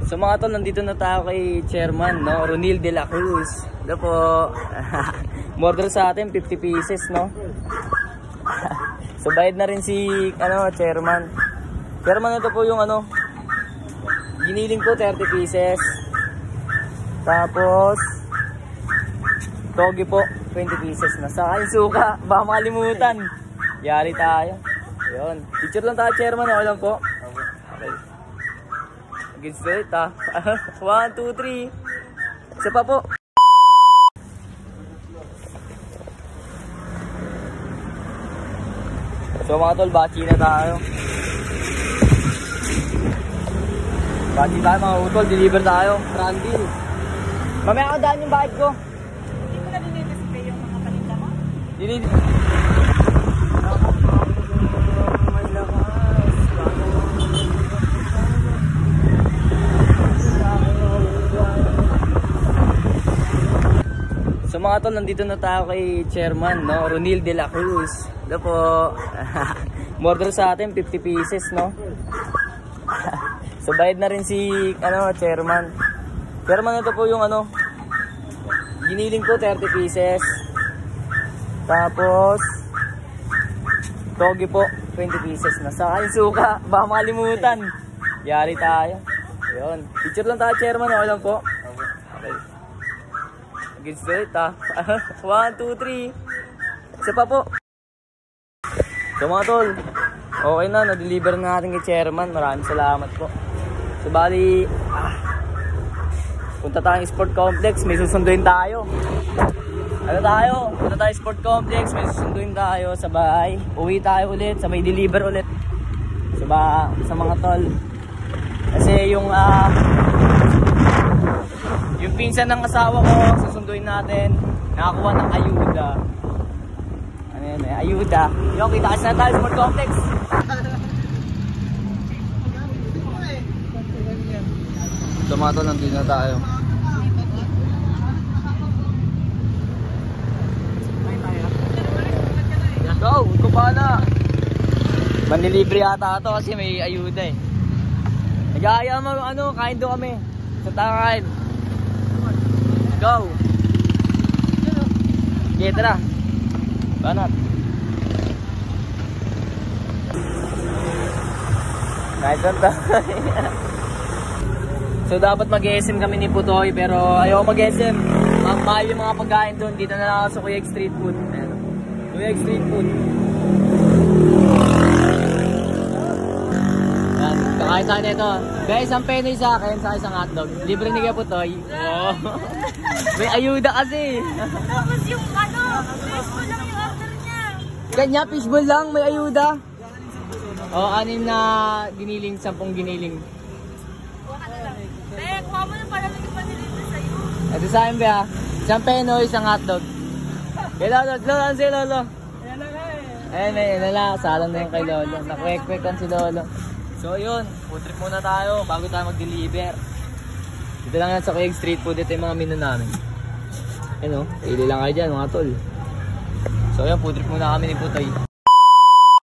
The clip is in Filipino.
So mga tol, nandito na tayo kay Chairman, no? Ronil de la Cruz. Ito po. Order sa atin 50 pieces, no? So bayad na rin si Chairman. Chairman, ito po yung giniling ko 30 pieces. Tapos togi po 20 pieces na. Saka yung suka, baka makalimutan. Yari tayo. Ayun. Picture lang tayo, Chairman. Okay lang po. Okay. Get straight, ha. 1, 2, 3. Isa pa po. So mga tol, bachi na tayo. Bachi tayo mga utol, deliver tayo. Randy. Mamaya ako daan yung bayad ko. Hindi ko na dinidisplay yung mga paninda mo? So mga tol, nandito na tayo kay Chairman, no? Ronil de la Cruz. Ito po. Order sa atin 50 pieces, no? So bayad na rin si Chairman. Chairman, ito po yung giniling ko 30 pieces. Tapos togi po 20 pieces na. Saka yung suka, baka makalimutan. Yari tayo. Ayun. Picture lang tayo, Chairman. Okay lang po. Okay. Get straight, ha. 1, 2, 3. Isa pa po. So mga tol, okay na, na-deliver na natin kay Chairman. Maraming salamat po. So bali, punta tayong sport complex, may susunduin tayo. Punta tayo sport complex, may susunduin tayo. Sabay, uwi tayo ulit, sabay deliver ulit. Sa mga tol. Kasi yung pinsan ng asawa ko, susunduin natin. Nakakuha ng ayuda. Ano yun eh? Ayuda. Yung kita kasi na tayo sport complex. Tomato, nandito na tayo. Go! Ikaw pa na! Manlilibre yata ito kasi may ayuda eh. Nag-aaya mo kain doon kami. Sa takain. Go! Okay, tara. Banat. Nice one tayo. So dapat mag-SM kami ni Putoy pero ayaw mag-SM. Mahal yung mga pagkain doon. Dito na lang ako sa Kuya Street Food. Kuya Street Food. Yan, kakain sa akin ito. Guys, ang penny sa akin, sa isang hotdog. Libre ni Kuya Putoy. Oh. May ayuda kasi. Tapos yung fishbowl lang yung order niya. Kanya, fishbowl lang, may ayuda. O, 6 na giniling, 10 giniling. Kuha mo yung para naging panilibre sa'yo. Ito sa akin ba? Isang penoy, isang hotdog. Kay Lolo, Lolo, si Lolo. Ayan na, salang na yung kay Lolo. Nakwek-kwekan si Lolo. So yun, food trip muna tayo bago tayo mag-deliver. Dito lang yan sa Kuya Street Food, ito yung mga menu namin. Ayan o, pili lang kayo dyan mga tol. So yun, food trip muna kami ni Putoy.